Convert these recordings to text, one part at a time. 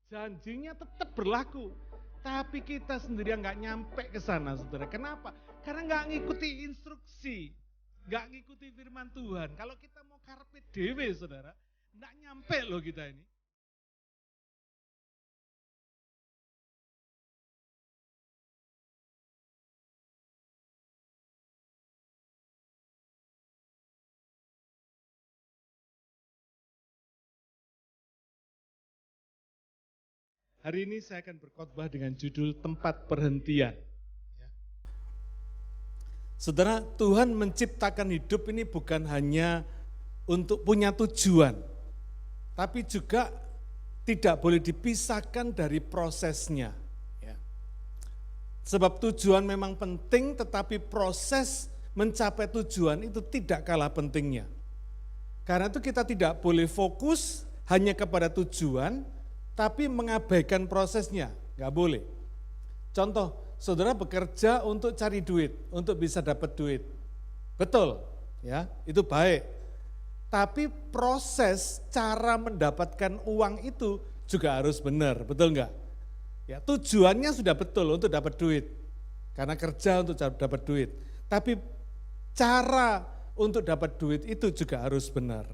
Janjinya tetap berlaku. Tapi kita sendiri nggak nyampe ke sana, saudara. Kenapa? Karena nggak ngikuti instruksi. Nggak ngikuti firman Tuhan. Kalau kita mau karpet dewe, saudara, nggak nyampe loh kita ini. Hari ini saya akan berkhotbah dengan judul tempat perhentian. Saudara, Tuhan menciptakan hidup ini bukan hanya untuk punya tujuan, tapi juga tidak boleh dipisahkan dari prosesnya. Sebab tujuan memang penting, tetapi proses mencapai tujuan itu tidak kalah pentingnya. Karena itu kita tidak boleh fokus hanya kepada tujuan, tapi mengabaikan prosesnya, nggak boleh. Contoh, saudara bekerja untuk cari duit, untuk bisa dapat duit. Betul, ya, itu baik. Tapi proses cara mendapatkan uang itu juga harus benar, betul nggak? Ya, tujuannya sudah betul untuk dapat duit, karena kerja untuk dapat duit. Tapi cara untuk dapat duit itu juga harus benar.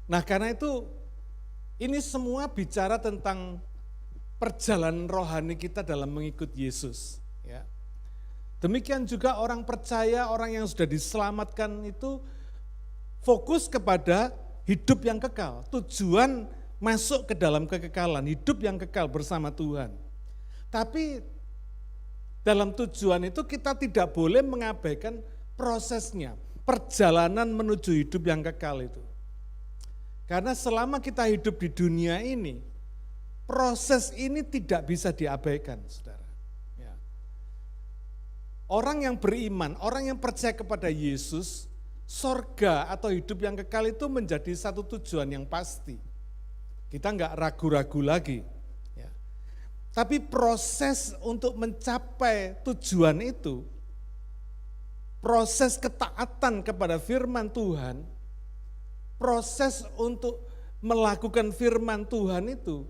Nah, karena itu ini semua bicara tentang perjalanan rohani kita dalam mengikut Yesus. Ya. Demikian juga orang percaya, orang yang sudah diselamatkan itu fokus kepada hidup yang kekal. Tujuan masuk ke dalam kekekalan, hidup yang kekal bersama Tuhan. Tapi dalam tujuan itu kita tidak boleh mengabaikan prosesnya, perjalanan menuju hidup yang kekal itu. Karena selama kita hidup di dunia ini, proses ini tidak bisa diabaikan, saudara. Ya. Orang yang beriman, orang yang percaya kepada Yesus, sorga atau hidup yang kekal itu menjadi satu tujuan yang pasti. Kita enggak ragu-ragu lagi. Ya. Tapi proses untuk mencapai tujuan itu, proses ketaatan kepada firman Tuhan, proses untuk melakukan firman Tuhan itu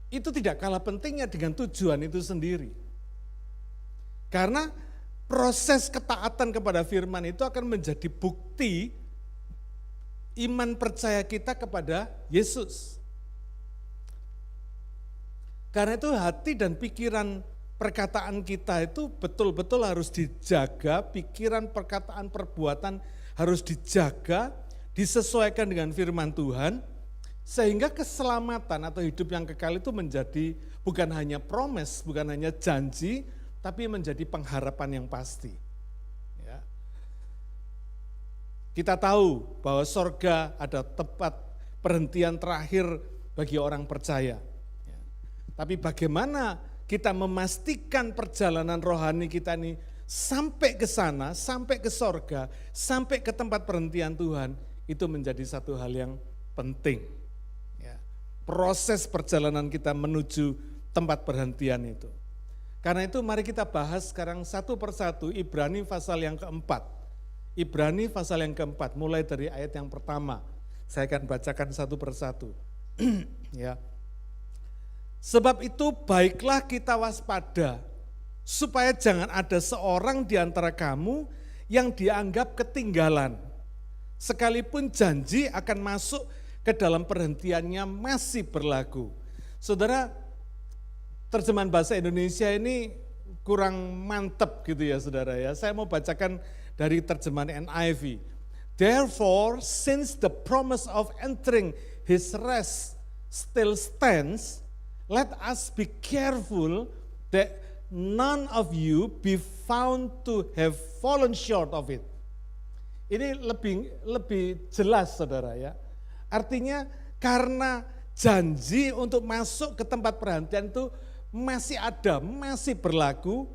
tidak kalah pentingnya dengan tujuan itu sendiri. Karena proses ketaatan kepada firman itu akan menjadi bukti iman percaya kita kepada Yesus. Karena itu hati dan pikiran perkataan kita itu betul-betul harus dijaga, pikiran, perkataan, perbuatan harus dijaga, disesuaikan dengan firman Tuhan, sehingga keselamatan atau hidup yang kekal itu menjadi bukan hanya promise, bukan hanya janji, tapi menjadi pengharapan yang pasti. Ya. Kita tahu bahwa sorga ada tempat perhentian terakhir bagi orang percaya. Ya. Tapi bagaimana kita memastikan perjalanan rohani kita ini sampai ke sana, sampai ke sorga, sampai ke tempat perhentian Tuhan, itu menjadi satu hal yang penting. Ya. Proses perjalanan kita menuju tempat perhentian itu. Karena itu mari kita bahas sekarang satu persatu Ibrani pasal yang keempat. Ibrani pasal yang keempat, mulai dari ayat yang pertama. Saya akan bacakan satu persatu. Ya. Sebab itu baiklah kita waspada, supaya jangan ada seorang di antara kamu yang dianggap ketinggalan. Sekalipun janji akan masuk ke dalam perhentiannya masih berlaku. Saudara, terjemahan bahasa Indonesia ini kurang mantap gitu ya saudara ya. Saya mau bacakan dari terjemahan NIV. Therefore, since the promise of entering his rest still stands, let us be careful that none of you be found to have fallen short of it. Ini lebih jelas saudara ya. Artinya karena janji untuk masuk ke tempat perhentian itu masih ada, masih berlaku,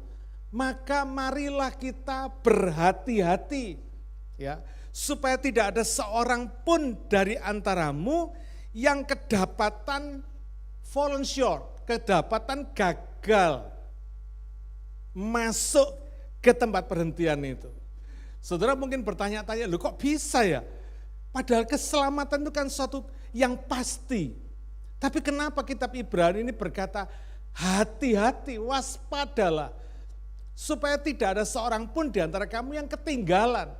maka marilah kita berhati-hati ya, supaya tidak ada seorang pun dari antaramu yang kedapatan fallen short, kedapatan gagal masuk ke tempat perhentian itu. Saudara mungkin bertanya-tanya, loh kok bisa ya? Padahal keselamatan itu kan suatu yang pasti. Tapi kenapa kitab Ibrani ini berkata, hati-hati, waspadalah, supaya tidak ada seorang pun di antara kamu yang ketinggalan.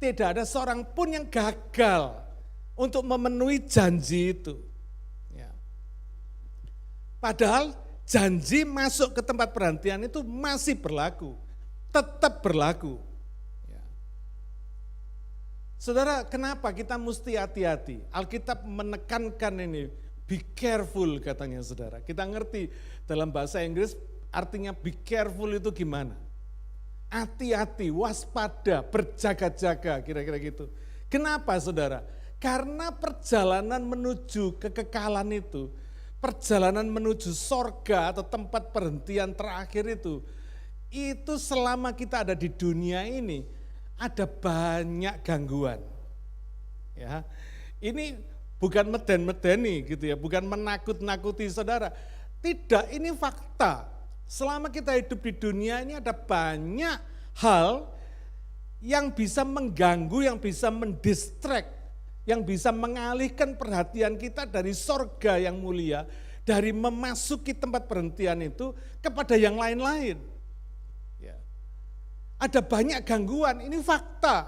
Tidak ada seorang pun yang gagal untuk memenuhi janji itu. Ya. Padahal janji masuk ke tempat perhentian itu masih berlaku, tetap berlaku. Ya. Saudara, kenapa kita mesti hati-hati? Alkitab menekankan ini, be careful katanya saudara. Kita ngerti dalam bahasa Inggris artinya be careful itu gimana? Hati-hati, waspada, berjaga-jaga, kira-kira gitu. Kenapa saudara? Karena perjalanan menuju kekekalan itu, perjalanan menuju sorga atau tempat perhentian terakhir itu selama kita ada di dunia ini, ada banyak gangguan. Ya, ini bukan meden-medeni gitu ya, bukan menakut-nakuti saudara. Tidak, ini fakta. Selama kita hidup di dunia ini ada banyak hal yang bisa mengganggu, yang bisa mendistract, yang bisa mengalihkan perhatian kita dari sorga yang mulia, dari memasuki tempat perhentian itu kepada yang lain-lain. Ya. Ada banyak gangguan, ini fakta.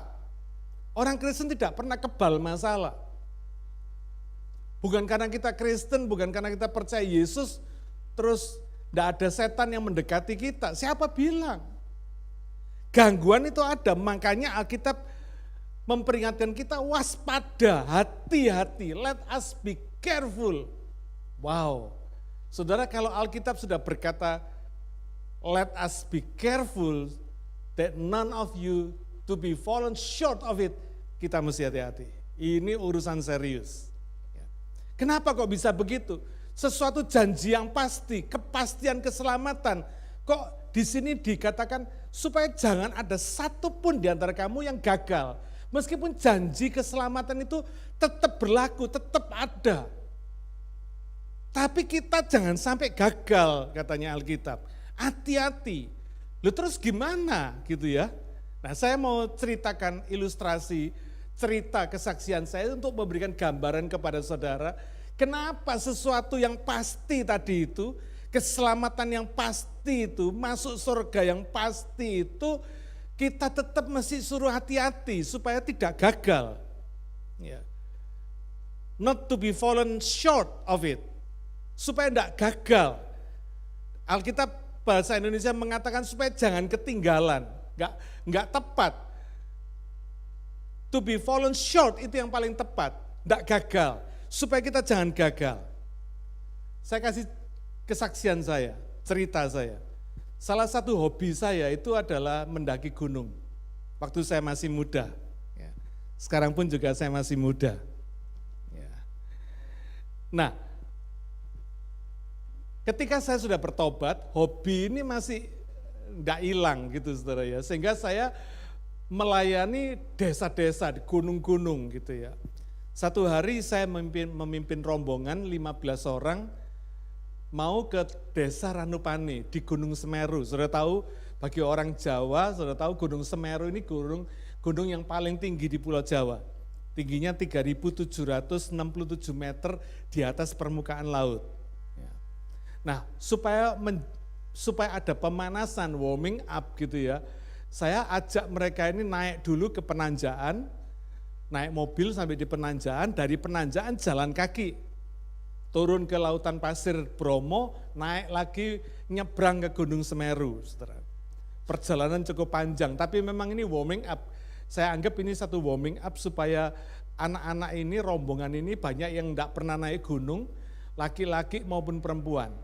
Orang Kristen tidak pernah kebal masalah. Bukan karena kita Kristen, bukan karena kita percaya Yesus, terus tidak ada setan yang mendekati kita. Siapa bilang? Gangguan itu ada, makanya Alkitab memperingatkan kita waspada, hati-hati, let us be careful. Wow, saudara, kalau Alkitab sudah berkata let us be careful that none of you to be fallen short of it, kita mesti hati-hati. Ini urusan serius. Kenapa kok bisa begitu? Sesuatu janji yang pasti, kepastian keselamatan. Kok di sini dikatakan supaya jangan ada satu pun di antara kamu yang gagal. Meskipun janji keselamatan itu tetap berlaku, tetap ada. Tapi kita jangan sampai gagal, katanya Alkitab. Hati-hati. Lalu terus gimana gitu ya? Nah, saya mau ceritakan ilustrasi, cerita kesaksian saya untuk memberikan gambaran kepada saudara. Kenapa sesuatu yang pasti tadi itu, keselamatan yang pasti itu, masuk surga yang pasti itu, kita tetap mesti suruh hati-hati supaya tidak gagal. Ya. Not to be fallen short of it, supaya tidak gagal. Alkitab bahasa Indonesia mengatakan supaya jangan ketinggalan, enggak tepat. To be fallen short itu yang paling tepat, enggak gagal. Supaya kita jangan gagal. Saya kasih kesaksian saya, cerita saya. Salah satu hobi saya itu adalah mendaki gunung. Waktu saya masih muda. Sekarang pun juga saya masih muda. Nah, ketika saya sudah bertobat, hobi ini masih enggak hilang gitu saudara ya. Sehingga saya melayani desa-desa di gunung-gunung gitu ya. Satu hari saya memimpin rombongan 15 orang mau ke desa Ranupani di Gunung Semeru. Saudara tahu, bagi orang Jawa, saudara tahu Gunung Semeru ini gunung yang paling tinggi di Pulau Jawa. Tingginya 3.767 meter di atas permukaan laut. Nah, supaya ada pemanasan, warming up gitu ya, saya ajak mereka ini naik dulu ke Penanjaan, naik mobil sampai di Penanjaan, dari Penanjaan jalan kaki, turun ke lautan pasir Bromo, naik lagi nyebrang ke Gunung Semeru. Saudara. Perjalanan cukup panjang, tapi memang ini warming up. Saya anggap ini satu warming up supaya anak-anak ini, rombongan ini banyak yang tidak pernah naik gunung, laki-laki maupun perempuan.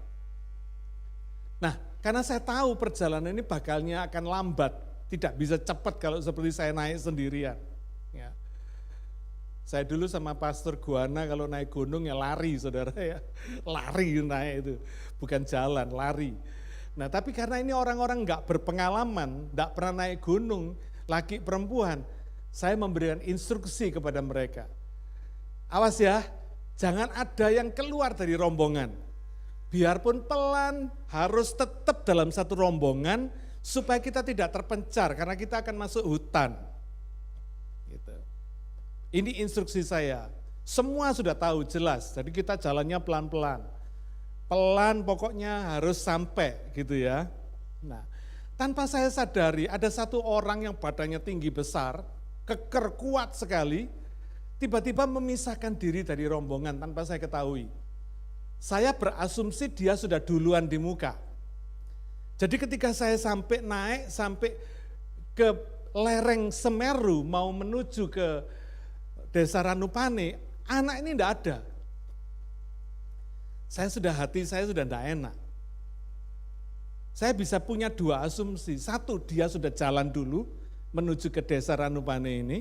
Nah, karena saya tahu perjalanan ini bakalnya akan lambat, tidak bisa cepat kalau seperti saya naik sendirian. Ya. Saya dulu sama Pastor Guana kalau naik gunung ya lari saudara ya, lari naik itu, bukan jalan, lari. Nah tapi karena ini orang-orang enggak berpengalaman, enggak pernah naik gunung, laki perempuan, saya memberikan instruksi kepada mereka. Awas ya, jangan ada yang keluar dari rombongan. Biarpun pelan, harus tetap dalam satu rombongan supaya kita tidak terpencar karena kita akan masuk hutan. Gitu. Ini instruksi saya, Semua sudah tahu jelas, jadi kita jalannya pelan-pelan. Pelan pokoknya harus sampai gitu ya. Nah, tanpa saya sadari ada satu orang yang badannya tinggi besar, keker kuat sekali, tiba-tiba memisahkan diri dari rombongan tanpa saya ketahui. Saya berasumsi dia sudah duluan di muka. Jadi ketika saya naik sampai ke lereng Semeru mau menuju ke Desa Ranupane, anak ini enggak ada. Hati saya sudah enggak enak. Saya bisa punya dua asumsi. Satu, dia sudah jalan dulu menuju ke Desa Ranupane ini.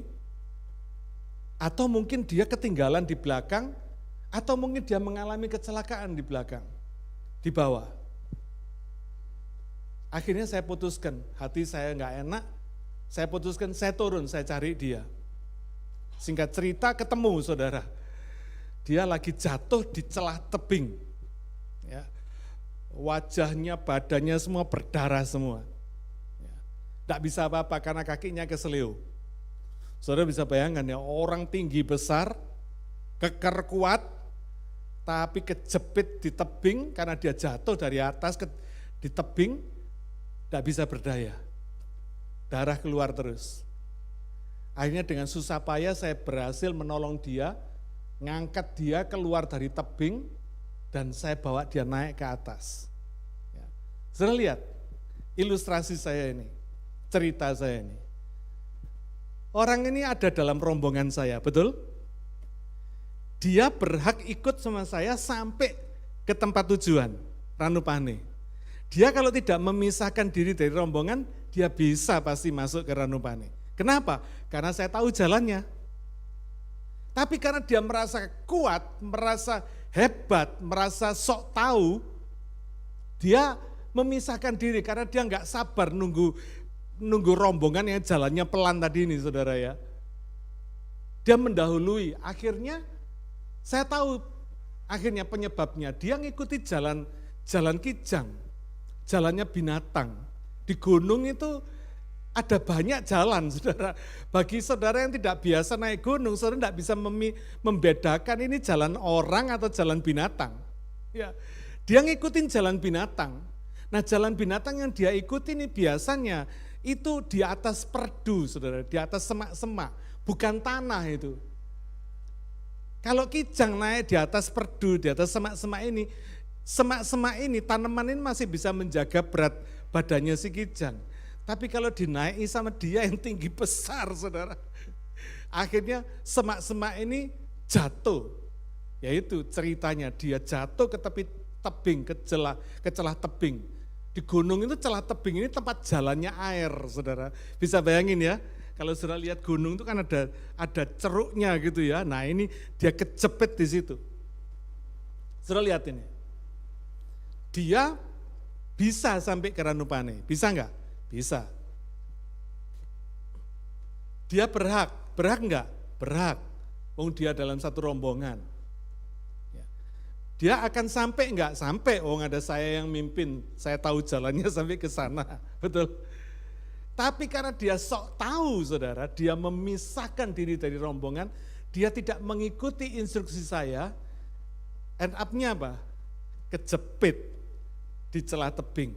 Atau mungkin dia ketinggalan di belakang, atau mungkin dia mengalami kecelakaan di belakang, di bawah. Akhirnya saya putuskan, hati saya enggak enak, saya putuskan saya turun, saya cari dia. Singkat cerita ketemu saudara, dia lagi jatuh di celah tebing. Ya. Wajahnya, badannya semua berdarah semua. Tidak bisa apa-apa karena kakinya keseleo. Saudara bisa bayangkan ya, orang tinggi besar, keker kuat, tapi kejepit di tebing karena dia jatuh dari atas di tebing, tidak bisa berdaya. Darah keluar terus. Akhirnya dengan susah payah saya berhasil menolong dia, ngangkat dia keluar dari tebing, dan saya bawa dia naik ke atas. Ya. Saudara lihat ilustrasi saya ini, cerita saya ini. Orang ini ada dalam rombongan saya, betul? Dia berhak ikut sama saya sampai ke tempat tujuan, Ranupane. Dia kalau tidak memisahkan diri dari rombongan, dia bisa pasti masuk ke Ranupane. Kenapa? Karena saya tahu jalannya. Tapi karena dia merasa kuat, merasa hebat, merasa sok tahu, dia memisahkan diri karena dia nggak sabar nunggu rombongan yang jalannya pelan tadi ini saudara ya. Dia mendahului, akhirnya saya tahu akhirnya penyebabnya. Dia ngikuti jalan kijang, jalannya binatang. Di gunung itu ada banyak jalan saudara. Bagi saudara yang tidak biasa naik gunung, saudara tidak bisa membedakan ini jalan orang atau jalan binatang. Ya, dia ngikutin jalan binatang. Nah jalan binatang yang dia ikuti ini biasanya itu di atas perdu, saudara, di atas semak-semak, bukan tanah itu. Kalau kijang naik di atas perdu, di atas semak-semak ini, tanaman ini masih bisa menjaga berat badannya si kijang. Tapi kalau dinaiki sama dia yang tinggi besar, saudara, akhirnya semak-semak ini jatuh. Yaitu ceritanya dia jatuh ke tepi tebing, ke celah tebing. Di gunung itu celah tebing ini tempat jalannya air, saudara. Bisa bayangin ya, kalau saudara lihat gunung itu kan ada ceruknya gitu ya. Nah ini dia kejepit di situ. Saudara lihat ini. Dia bisa sampai ke Ranupane, bisa enggak? Bisa. Dia berhak enggak? Berhak. Wong dia dalam satu rombongan. Dia akan sampai enggak? Sampai, ada saya yang mimpin, saya tahu jalannya sampai ke sana, betul. Tapi karena dia sok tahu saudara, dia memisahkan diri dari rombongan, dia tidak mengikuti instruksi saya, end up-nya apa? Kejepit di celah tebing.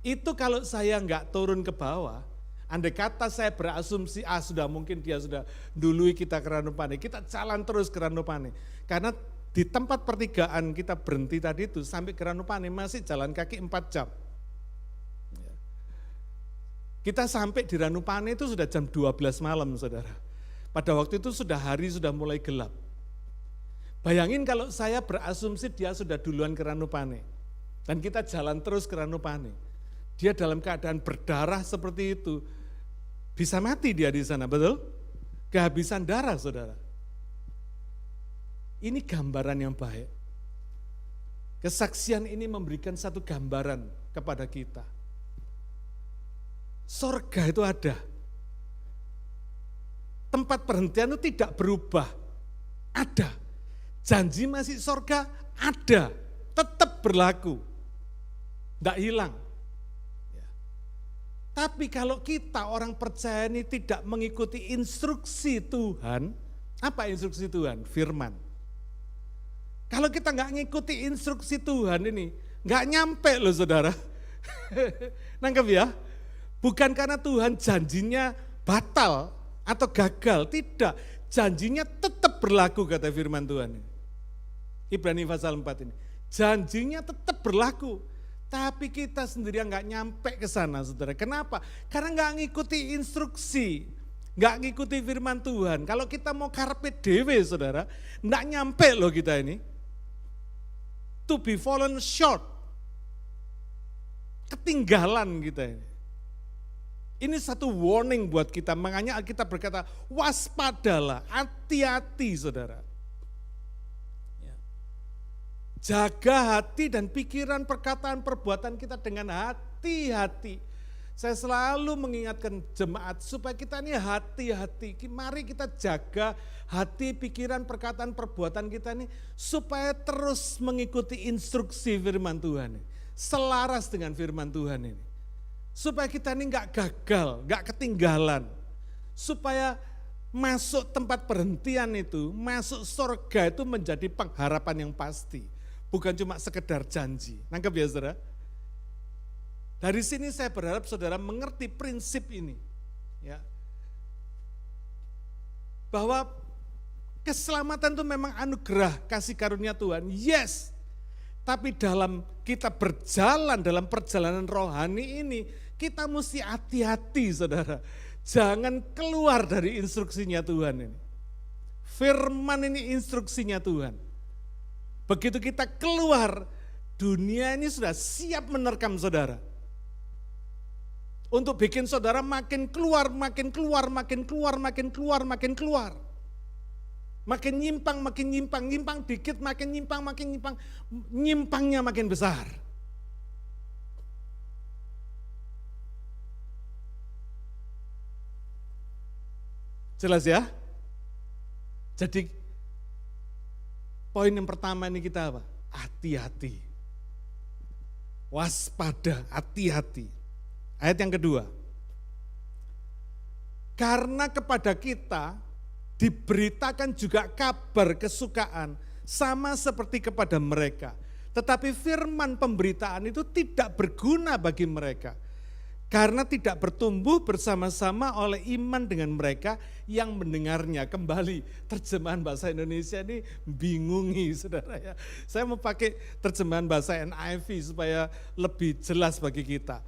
Itu kalau saya enggak turun ke bawah, andai kata saya berasumsi, sudah mungkin dia sudah dului kita ke Ranupane, kita jalan terus ke Ranupane. Karena di tempat pertigaan kita berhenti tadi itu sampai ke Ranupane masih jalan kaki 4 jam. Kita sampai di Ranupane itu sudah jam 12 malam saudara. Pada waktu itu hari sudah mulai gelap. Bayangin kalau saya berasumsi dia sudah duluan ke Ranupane. Dan kita jalan terus ke Ranupane. Dia dalam keadaan berdarah seperti itu. Bisa mati dia di sana, betul? Kehabisan darah saudara. Ini gambaran yang baik. Kesaksian ini memberikan satu gambaran kepada kita. Sorga itu ada. Tempat perhentian itu tidak berubah. Ada. Janji masih sorga ada. Tetap berlaku. Tidak hilang. Tapi kalau kita orang percaya ini tidak mengikuti instruksi Tuhan, Apa instruksi Tuhan? Firman. Kalau kita nggak ngikuti instruksi Tuhan ini, nggak nyampe loh saudara. Nangkep ya? Bukan karena Tuhan janjinya batal atau gagal, tidak. Janjinya tetap berlaku kata firman Tuhan. Ibrani pasal 4 ini. Janjinya tetap berlaku. Tapi kita sendiri nggak nyampe ke sana saudara. Kenapa? Karena nggak ngikuti instruksi. Nggak ngikuti firman Tuhan. Kalau kita mau karpe dewe saudara, nggak nyampe loh kita ini. To be fallen short. Ketinggalan kita ini. Ini satu warning buat kita, makanya Alkitab berkata waspadalah, hati-hati saudara. Jaga hati dan pikiran, perkataan, perbuatan kita dengan hati-hati. Saya selalu mengingatkan jemaat supaya kita ini hati-hati. Mari kita jaga hati, pikiran, perkataan, perbuatan kita ini supaya terus mengikuti instruksi firman Tuhan. Selaras dengan firman Tuhan ini. Supaya kita ini gak gagal, gak ketinggalan. Supaya masuk tempat perhentian itu, masuk surga itu menjadi pengharapan yang pasti. Bukan cuma sekedar janji. Nangkep ya saudara? Dari sini saya berharap saudara mengerti prinsip ini. Ya. Bahwa keselamatan itu memang anugerah kasih karunia Tuhan. Yes. Tapi dalam kita berjalan dalam perjalanan rohani ini, kita mesti hati-hati saudara. Jangan keluar dari instruksinya Tuhan ini. Firman ini instruksinya Tuhan. Begitu kita keluar, dunia ini sudah siap menerkam saudara. Untuk bikin saudara makin keluar, makin keluar, makin keluar, makin keluar, makin keluar. Makin nyimpang, makin nyimpang, nyimpang dikit, makin nyimpang, nyimpangnya makin besar. Jelas ya? Jadi poin yang pertama ini kita apa? Hati-hati. Waspada, hati-hati. Ayat yang kedua. Karena kepada kita diberitakan juga kabar kesukaan sama seperti kepada mereka. Tetapi firman pemberitaan itu tidak berguna bagi mereka. Karena tidak bertumbuh bersama-sama oleh iman dengan mereka yang mendengarnya. Kembali terjemahan bahasa Indonesia ini bingungi saudara ya. Saya mau pakai terjemahan bahasa NIV supaya lebih jelas bagi kita.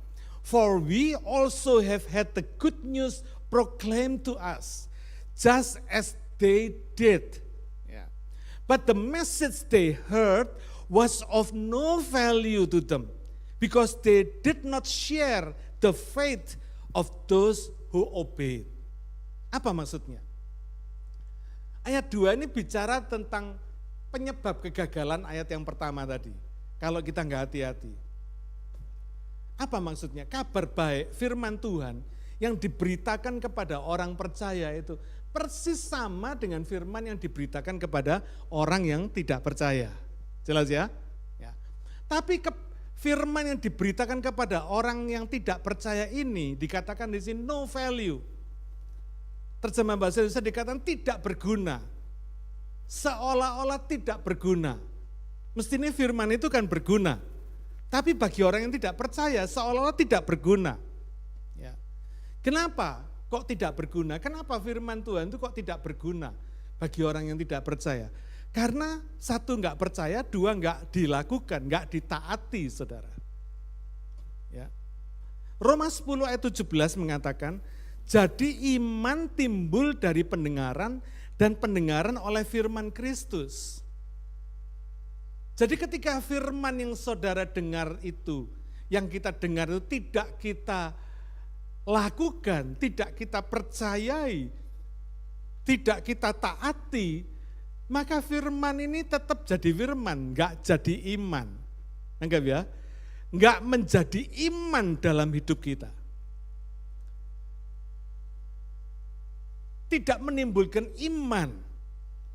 For we also have had the good news proclaimed to us, just as they did. Yeah. But the message they heard was of no value to them, because they did not share the faith of those who obeyed. Apa maksudnya? Ayat 2 ini bicara tentang penyebab kegagalan ayat yang pertama tadi. Kalau kita nggak hati-hati. Apa maksudnya? Kabar baik, firman Tuhan yang diberitakan kepada orang percaya itu persis sama dengan firman yang diberitakan kepada orang yang tidak percaya. Jelas ya? Ya. Tapi firman yang diberitakan kepada orang yang tidak percaya ini dikatakan di sini no value. Terjemahan bahasa Indonesia dikatakan tidak berguna. Seolah-olah tidak berguna. Mestinya firman itu kan berguna. Tapi bagi orang yang tidak percaya seolah-olah tidak berguna. Ya. Kenapa kok tidak berguna? Kenapa firman Tuhan itu kok tidak berguna bagi orang yang tidak percaya? Karena satu enggak percaya, dua enggak dilakukan, enggak ditaati saudara. Ya. Roma 10 ayat 17 mengatakan, jadi iman timbul dari pendengaran dan pendengaran oleh firman Kristus. Jadi ketika firman yang saudara dengar itu, yang kita dengar itu tidak kita lakukan, tidak kita percayai, tidak kita taati, maka firman ini tetap jadi firman, enggak jadi iman. Anggap ya, enggak menjadi iman dalam hidup kita. Tidak menimbulkan iman,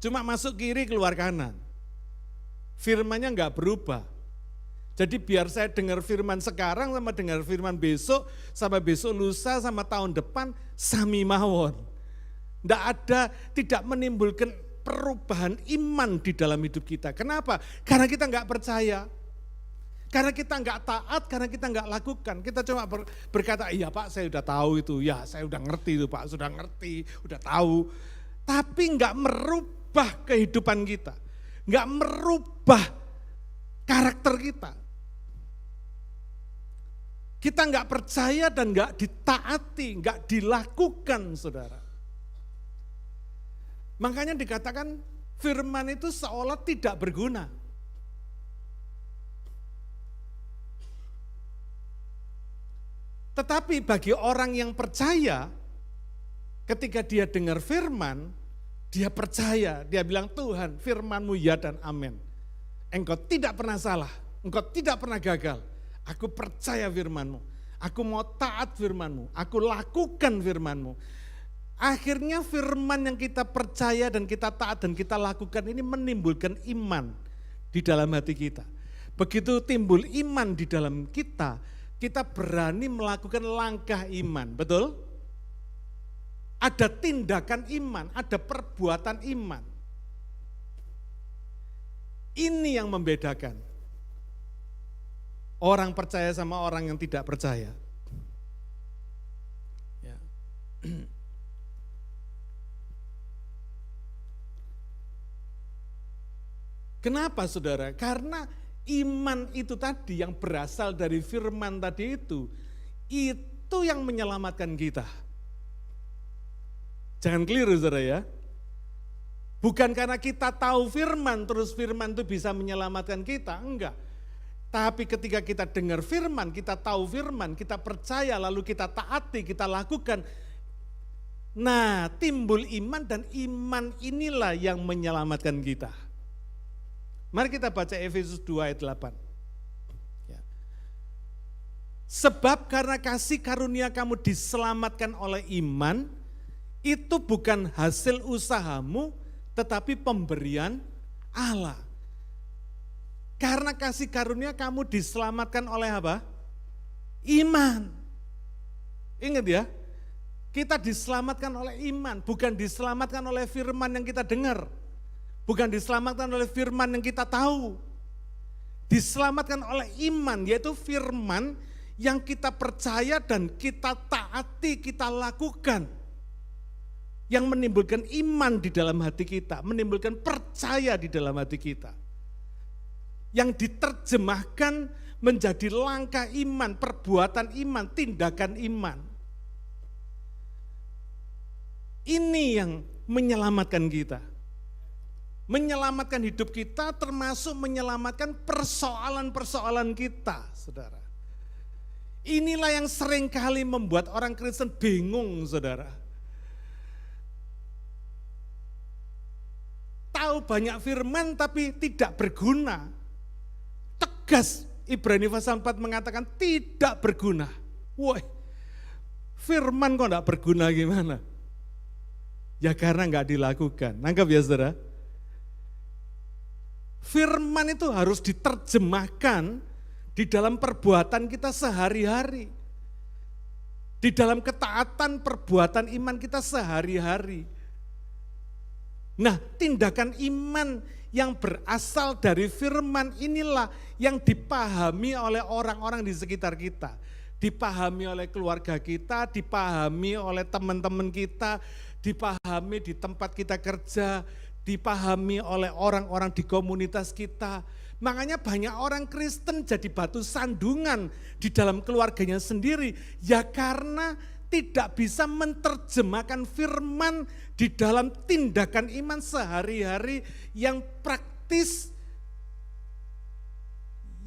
cuma masuk kiri keluar kanan. Firmannya enggak berubah. Jadi biar saya dengar firman sekarang sama dengar firman besok, sama besok lusa, sama tahun depan, sami mawon. tidak menimbulkan perubahan iman di dalam hidup kita. Kenapa? Karena kita nggak percaya. Karena kita nggak taat, karena kita nggak lakukan. Kita cuma berkata, iya Pak saya udah tahu itu, ya saya udah ngerti itu Pak, sudah ngerti, udah tahu. Tapi nggak merubah kehidupan kita, nggak merubah karakter kita. Kita nggak percaya dan nggak ditaati, nggak dilakukan saudara. Makanya dikatakan firman itu seolah tidak berguna. Tetapi bagi orang yang percaya, ketika dia dengar firman, dia percaya, dia bilang Tuhan firman-Mu ya dan amin. Engkau tidak pernah salah, engkau tidak pernah gagal. Aku percaya firman-Mu, aku mau taat firman-Mu, aku lakukan firman-Mu. Akhirnya firman yang kita percaya dan kita taat dan kita lakukan ini menimbulkan iman di dalam hati kita. Begitu timbul iman di dalam kita, kita berani melakukan langkah iman, betul? Ada tindakan iman, ada perbuatan iman. Ini yang membedakan orang percaya sama orang yang tidak percaya. Ya. Kenapa saudara? Karena iman itu tadi yang berasal dari firman tadi itu yang menyelamatkan kita. Jangan keliru saudara ya. Bukan karena kita tahu firman, terus firman itu bisa menyelamatkan kita, enggak. Tapi ketika kita dengar firman, kita tahu firman, kita percaya, lalu kita taati, kita lakukan. Nah, timbul iman dan iman inilah yang menyelamatkan kita. Mari kita baca Efesus 2 ayat 8. Ya. Sebab karena kasih karunia kamu diselamatkan oleh iman, itu bukan hasil usahamu, tetapi pemberian Allah. Karena kasih karunia kamu diselamatkan oleh apa? Iman. Ingat ya, kita diselamatkan oleh iman, bukan diselamatkan oleh firman yang kita dengar. Bukan diselamatkan oleh firman yang kita tahu. Diselamatkan oleh iman, yaitu firman yang kita percaya dan kita taati, kita lakukan. Yang menimbulkan iman di dalam hati kita, menimbulkan percaya di dalam hati kita. Yang diterjemahkan menjadi langkah iman, perbuatan iman, tindakan iman. Ini yang menyelamatkan kita. Menyelamatkan hidup kita termasuk menyelamatkan persoalan-persoalan kita, saudara. Inilah yang seringkali membuat orang Kristen bingung, saudara. Tahu banyak firman tapi tidak berguna. Tegas Ibrani pasal 4 mengatakan tidak berguna. Woi, firman kok tidak berguna gimana? Ya karena enggak dilakukan. Nangkap ya saudara? Firman itu harus diterjemahkan di dalam perbuatan kita sehari-hari. Di dalam ketaatan perbuatan iman kita sehari-hari. Nah, tindakan iman yang berasal dari firman inilah yang dipahami oleh orang-orang di sekitar kita. Dipahami oleh keluarga kita, dipahami oleh teman-teman kita, dipahami di tempat kita kerja, dipahami oleh orang-orang di komunitas kita. Makanya banyak orang Kristen jadi batu sandungan di dalam keluarganya sendiri. Ya karena tidak bisa menerjemahkan firman di dalam tindakan iman sehari-hari yang praktis,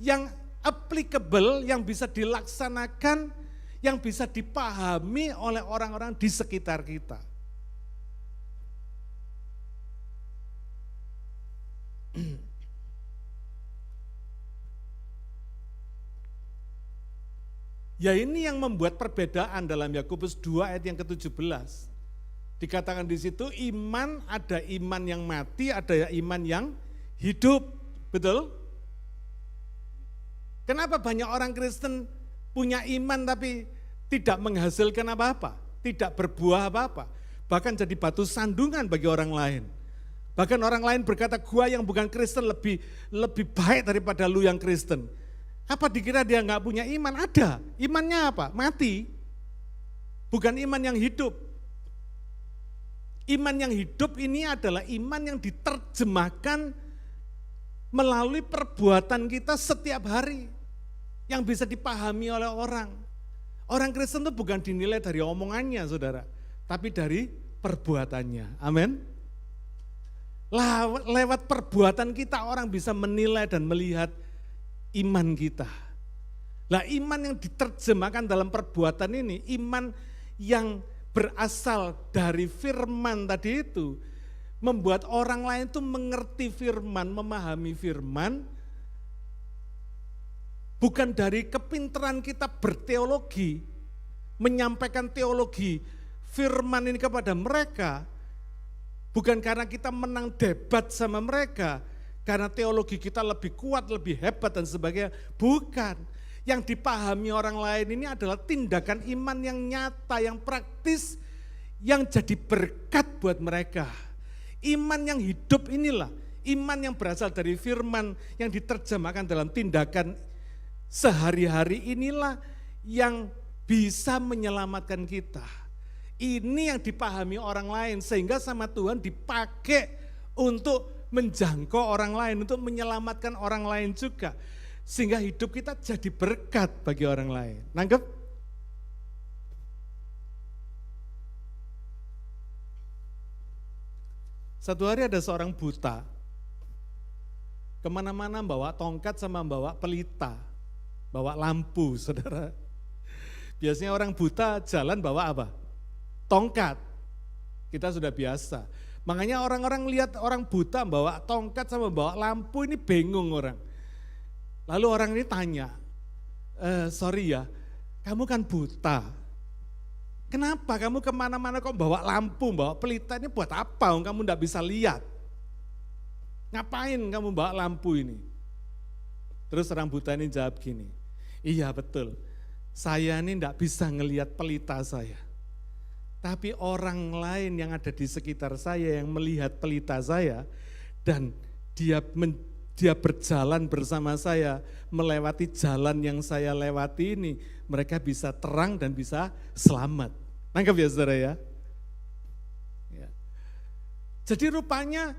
yang applicable, yang bisa dilaksanakan, yang bisa dipahami oleh orang-orang di sekitar kita. Ya ini yang membuat perbedaan dalam Yakobus 2 ayat yang ke-17. Dikatakan di situ iman, ada iman yang mati, ada iman yang hidup. Betul? Kenapa banyak orang Kristen punya iman tapi tidak menghasilkan apa-apa, tidak berbuah apa-apa? bahkan jadi batu sandungan bagi orang lain. Bahkan orang lain berkata, gua yang bukan Kristen lebih baik daripada lu yang Kristen. Apa dikira dia nggak punya iman? Ada. Imannya apa? Mati. Bukan iman yang hidup. Iman yang hidup ini adalah iman yang diterjemahkan melalui perbuatan kita setiap hari. Yang bisa dipahami oleh orang. Orang Kristen itu bukan dinilai dari omongannya, saudara. Tapi dari perbuatannya. Amin. Lewat perbuatan kita orang bisa menilai dan melihat iman kita. Lah iman yang diterjemahkan dalam perbuatan ini, iman yang berasal dari firman tadi itu, membuat orang lain itu mengerti firman, memahami firman, bukan dari kepintaran kita berteologi, menyampaikan teologi firman ini kepada mereka, bukan karena kita menang debat sama mereka, karena teologi kita lebih kuat, lebih hebat dan sebagainya. Bukan. Yang dipahami orang lain ini adalah tindakan iman yang nyata, yang praktis, yang jadi berkat buat mereka. Iman yang hidup inilah, iman yang berasal dari firman yang diterjemahkan dalam tindakan sehari-hari inilah yang bisa menyelamatkan kita. Ini yang dipahami orang lain sehingga sama Tuhan dipakai untuk menjangkau orang lain, untuk menyelamatkan orang lain juga. Sehingga hidup kita jadi berkat bagi orang lain. Nangkep? Satu hari ada seorang buta, kemana-mana bawa tongkat sama bawa pelita, bawa lampu, saudara. Biasanya orang buta jalan bawa apa? Tongkat. Kita sudah biasa. Makanya orang-orang lihat orang buta bawa tongkat sama bawa lampu ini bingung orang. Lalu orang ini tanya, sorry ya, kamu kan buta. Kenapa kamu kemana-mana kok bawa lampu, bawa pelita ini buat apa? Kamu enggak bisa lihat. Ngapain kamu bawa lampu ini? Terus orang buta ini jawab gini, iya betul, saya ini enggak bisa ngelihat pelita saya. Tapi orang lain yang ada di sekitar saya yang melihat pelita saya dan dia berjalan bersama saya melewati jalan yang saya lewati ini, mereka bisa terang dan bisa selamat. Nangkep ya saudara ya? Ya. Jadi rupanya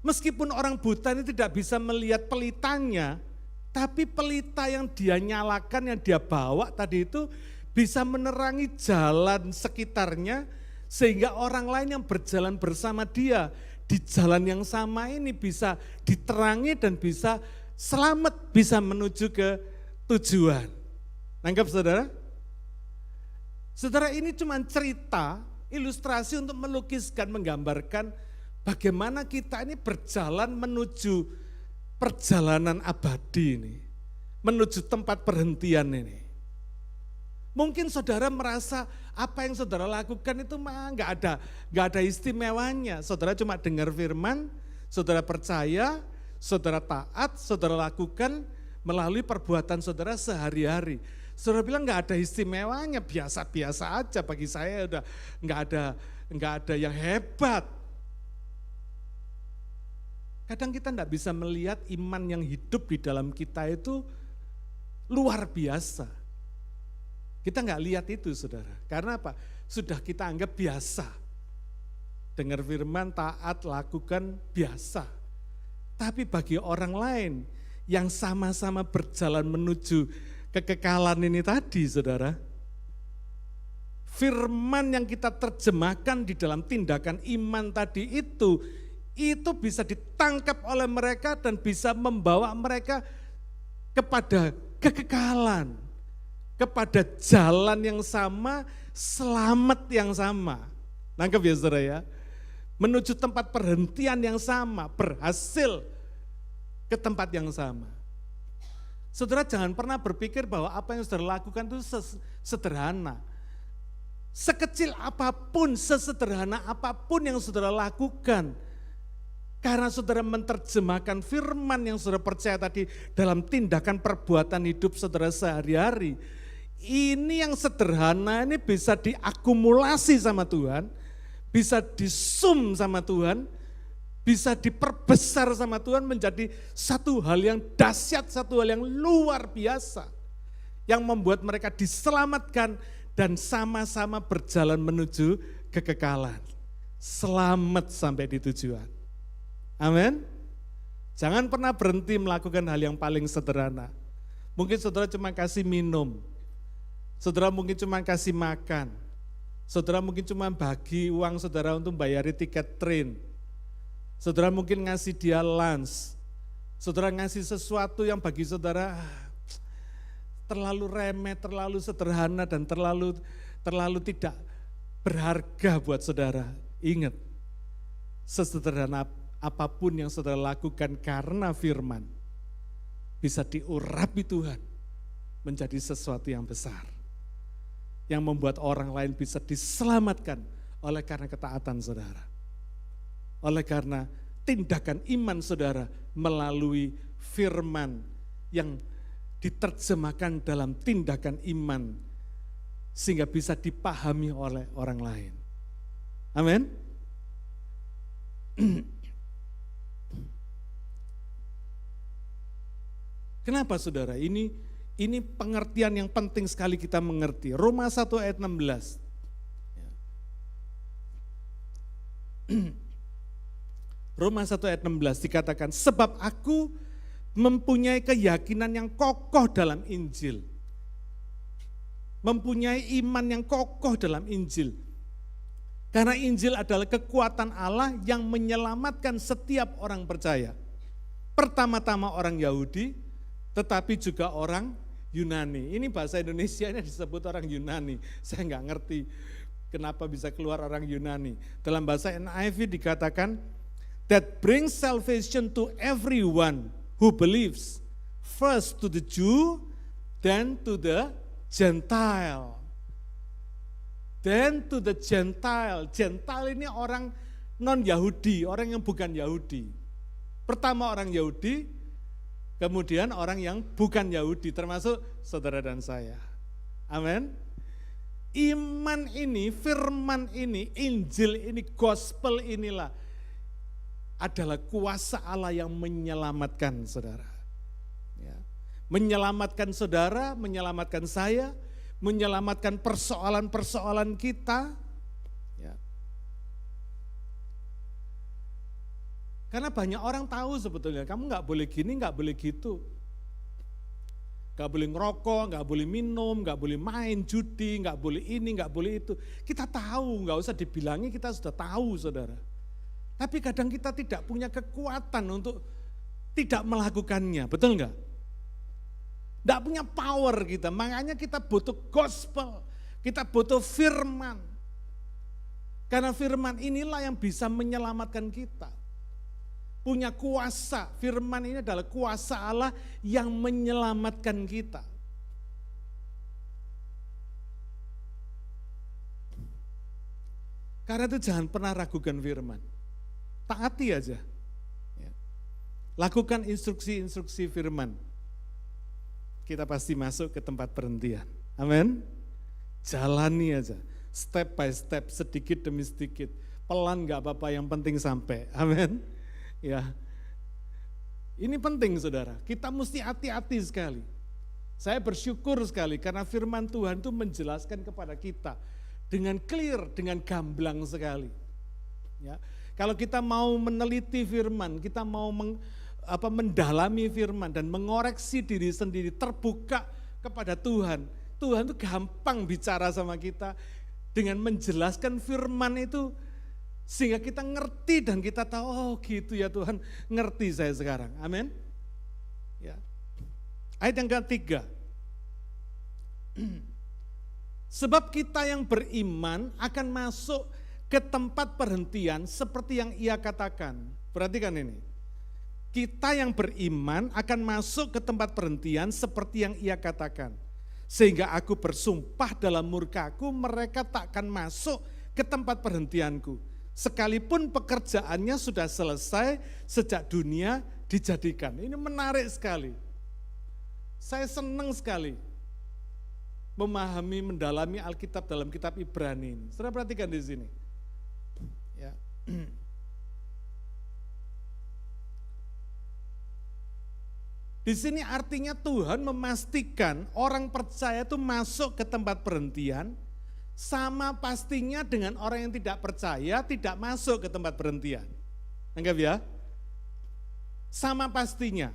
meskipun orang buta ini tidak bisa melihat pelitanya, tapi pelita yang dia nyalakan, yang dia bawa tadi itu bisa menerangi jalan sekitarnya sehingga orang lain yang berjalan bersama dia di jalan yang sama ini bisa diterangi dan bisa selamat, bisa menuju ke tujuan. Nangkap saudara? Saudara, ini cuma cerita, ilustrasi untuk melukiskan, menggambarkan bagaimana kita ini berjalan menuju perjalanan abadi ini, menuju tempat perhentian ini. Mungkin saudara merasa apa yang saudara lakukan itu mah nggak ada istimewanya. Saudara cuma dengar firman, saudara percaya, saudara taat, saudara lakukan melalui perbuatan saudara sehari-hari. Saudara bilang nggak ada istimewanya, biasa-biasa aja bagi saya, udah nggak ada yang hebat. Kadang kita nggak bisa melihat iman yang hidup di dalam kita itu luar biasa. Kita nggak lihat itu saudara, karena apa? Sudah kita anggap biasa. Dengar firman, taat, lakukan biasa. Tapi bagi orang lain yang sama-sama berjalan menuju kekekalan ini tadi saudara, firman yang kita terjemahkan di dalam tindakan iman tadi itu bisa ditangkap oleh mereka dan bisa membawa mereka kepada kekekalan. Kepada jalan yang sama, selamat yang sama. Nangkep ya saudara ya? Menuju tempat perhentian yang sama, berhasil ke tempat yang sama. Saudara jangan pernah berpikir bahwa apa yang saudara lakukan itu sederhana. Sekecil apapun, sesederhana apapun yang saudara lakukan, karena saudara menerjemahkan firman yang saudara percaya tadi dalam tindakan perbuatan hidup saudara sehari-hari, ini yang sederhana ini bisa diakumulasi sama Tuhan, bisa di-zoom sama Tuhan, bisa diperbesar sama Tuhan menjadi satu hal yang dahsyat, satu hal yang luar biasa. Yang membuat mereka diselamatkan dan sama-sama berjalan menuju kekekalan. Selamat sampai di tujuan. Amin. Jangan pernah berhenti melakukan hal yang paling sederhana. Mungkin saudara cuma kasih minum, saudara mungkin cuma kasih makan, saudara mungkin cuma bagi uang saudara untuk bayari tiket train, saudara mungkin ngasih dia lunch, saudara ngasih sesuatu yang bagi saudara terlalu remeh, terlalu sederhana dan terlalu tidak berharga buat saudara. Ingat, sesederhana apapun yang saudara lakukan karena firman, bisa diurapi Tuhan menjadi sesuatu yang besar. Yang membuat orang lain bisa diselamatkan oleh karena ketaatan saudara. Oleh karena tindakan iman saudara melalui firman yang diterjemahkan dalam tindakan iman sehingga bisa dipahami oleh orang lain. Amin. Kenapa saudara? Ini pengertian yang penting sekali kita mengerti. Roma 1 ayat 16. Roma 1 ayat 16 dikatakan, sebab aku mempunyai keyakinan yang kokoh dalam Injil. Mempunyai iman yang kokoh dalam Injil. Karena Injil adalah kekuatan Allah yang menyelamatkan setiap orang percaya. Pertama-tama orang Yahudi, tetapi juga orang Yunani. Ini bahasa Indonesia-nya disebut orang Yunani. Saya nggak ngerti kenapa bisa keluar orang Yunani. Dalam bahasa NIV dikatakan, that brings salvation to everyone who believes, first to the Jew, then to the Gentile. Then to the Gentile. Gentile ini orang non-Yahudi, orang yang bukan Yahudi. Pertama orang Yahudi, kemudian orang yang bukan Yahudi, termasuk saudara dan saya. Amin. Iman ini, firman ini, Injil ini, gospel inilah adalah kuasa Allah yang menyelamatkan saudara. Ya. Menyelamatkan saudara, menyelamatkan saya, menyelamatkan persoalan-persoalan kita. Ya. Karena banyak orang tahu sebetulnya, kamu nggak boleh gini, nggak boleh gitu. Nggak boleh ngerokok, nggak boleh minum, nggak boleh main judi, nggak boleh ini, nggak boleh itu. Kita tahu, nggak usah dibilangi, kita sudah tahu saudara. Tapi kadang kita tidak punya kekuatan untuk tidak melakukannya, betul nggak? Tidak punya power kita, makanya kita butuh gospel, kita butuh firman. Karena firman inilah yang bisa menyelamatkan kita. Punya kuasa, firman ini adalah kuasa Allah yang menyelamatkan kita. Karena itu jangan pernah ragukan firman. Taati aja. Lakukan instruksi-instruksi firman. Kita pasti masuk ke tempat perhentian. Amin. Jalani aja, step by step, sedikit demi sedikit. Pelan gak apa-apa, yang penting sampai. Amin. Ya, ini penting saudara, kita mesti hati-hati sekali. Saya bersyukur sekali karena firman Tuhan itu menjelaskan kepada kita dengan clear, dengan gamblang sekali. Ya, kalau kita mau meneliti firman, kita mau mendalami firman dan mengoreksi diri sendiri, terbuka kepada Tuhan. Tuhan itu gampang bicara sama kita dengan menjelaskan firman itu, sehingga kita ngerti dan kita tahu, oh gitu ya Tuhan, ngerti saya sekarang. Amin. Ya. Ayat yang ketiga. Sebab kita yang beriman akan masuk ke tempat perhentian seperti yang ia katakan. Perhatikan ini. Kita yang beriman akan masuk ke tempat perhentian seperti yang ia katakan. Sehingga aku bersumpah dalam murkaku, mereka takkan masuk ke tempat perhentianku. Sekalipun pekerjaannya sudah selesai sejak dunia dijadikan. Ini menarik sekali. Saya senang sekali memahami, mendalami Alkitab dalam kitab Ibrani ini. Saudara perhatikan di sini. Di sini artinya Tuhan memastikan orang percaya itu masuk ke tempat perhentian, sama pastinya dengan orang yang tidak percaya tidak masuk ke tempat perhentian. Anggap ya, sama pastinya.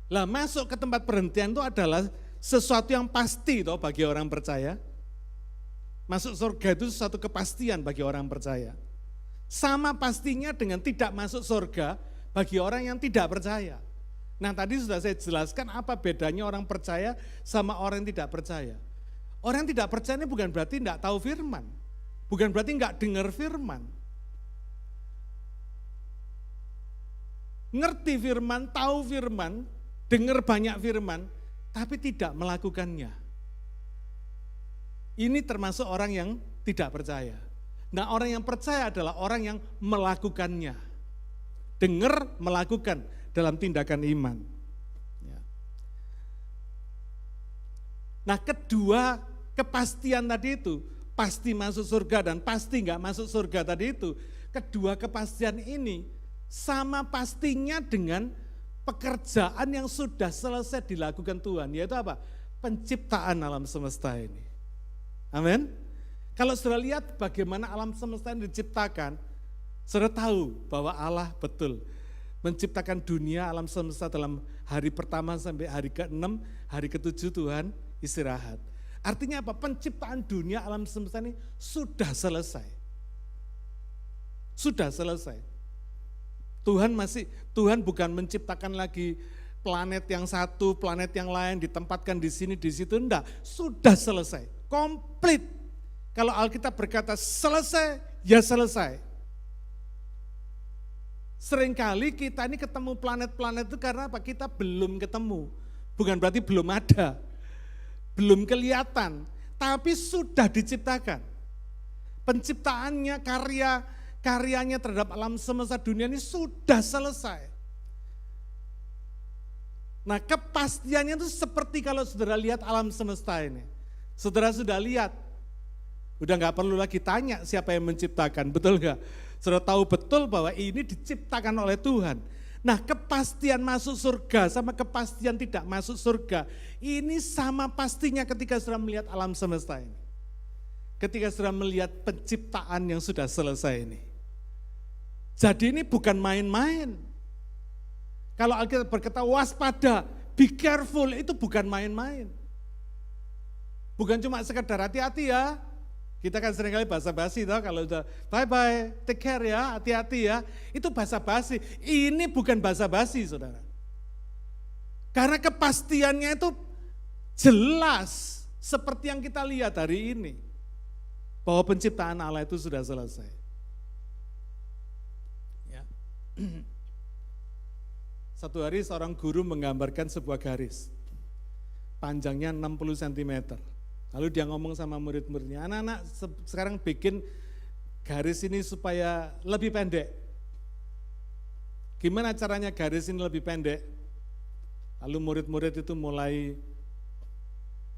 Lah masuk ke tempat perhentian itu adalah sesuatu yang pasti toh bagi orang percaya. Masuk surga itu sesuatu kepastian bagi orang percaya. Sama pastinya dengan tidak masuk surga bagi orang yang tidak percaya. Nah tadi sudah saya jelaskan apa bedanya orang percaya sama orang yang tidak percaya. Orang yang tidak percaya ini bukan berarti tidak tahu firman. Bukan berarti nggak dengar firman. Ngerti firman, tahu firman, dengar banyak firman, tapi tidak melakukannya. Ini termasuk orang yang tidak percaya. Nah orang yang percaya adalah orang yang melakukannya. Dengar, melakukan dalam tindakan iman. Nah kedua kepastian tadi itu, pasti masuk surga dan pasti enggak masuk surga tadi itu, kedua kepastian ini sama pastinya dengan pekerjaan yang sudah selesai dilakukan Tuhan, yaitu apa? Penciptaan alam semesta ini. Amin. Kalau sudah lihat bagaimana alam semesta ini diciptakan, sudah tahu bahwa Allah betul menciptakan dunia alam semesta dalam hari pertama sampai hari ke-6, hari ke-7 Tuhan istirahat. Artinya apa? Penciptaan dunia alam semesta ini sudah selesai. Sudah selesai. Tuhan bukan menciptakan lagi planet yang satu, planet yang lain ditempatkan di sini, di situ, enggak. Sudah selesai, komplit. Kalau Alkitab berkata selesai, ya selesai. Seringkali kita ini ketemu planet-planet itu karena apa? Kita belum ketemu. Bukan berarti belum ada. Belum kelihatan, tapi sudah diciptakan. Penciptaannya, karyanya terhadap alam semesta dunia ini sudah selesai. Nah kepastiannya itu seperti kalau saudara lihat alam semesta ini. Saudara sudah lihat, udah gak perlu lagi tanya siapa yang menciptakan, betul gak? Saudara tahu betul bahwa ini diciptakan oleh Tuhan. Nah kepastian masuk surga sama kepastian tidak masuk surga, ini sama pastinya ketika saudara melihat alam semesta ini. Ketika saudara melihat penciptaan yang sudah selesai ini. Jadi ini bukan main-main. Kalau Alkitab berkata waspada, be careful, itu bukan main-main. Bukan cuma sekedar hati-hati ya. Kita kan seringkali basa-basi toh, kalau udah bye-bye, take care ya, hati-hati ya. Itu basa-basi, ini bukan basa-basi saudara. Karena kepastiannya itu jelas seperti yang kita lihat hari ini. Bahwa penciptaan Allah itu sudah selesai. Ya. Satu hari seorang guru menggambarkan sebuah garis. Panjangnya 60 cm. Lalu dia ngomong sama murid-muridnya, anak-anak sekarang bikin garis ini supaya lebih pendek. Gimana caranya garis ini lebih pendek? Lalu murid-murid itu mulai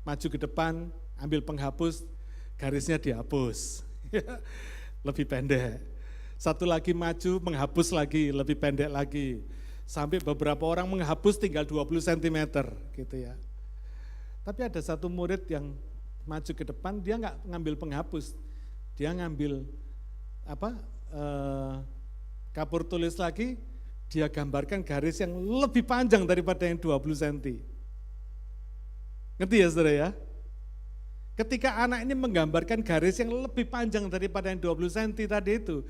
maju ke depan, ambil penghapus, garisnya dihapus. Lebih pendek. Satu lagi maju, menghapus lagi, lebih pendek lagi. Sampai beberapa orang menghapus tinggal 20 cm gitu ya. Tapi ada satu murid yang maju ke depan, dia nggak ngambil penghapus, dia ngambil kapur tulis lagi, dia gambarkan garis yang lebih panjang daripada yang 20 cm. Ngerti ya saudara ya? Ketika anak ini menggambarkan garis yang lebih panjang daripada yang 20 cm tadi itu,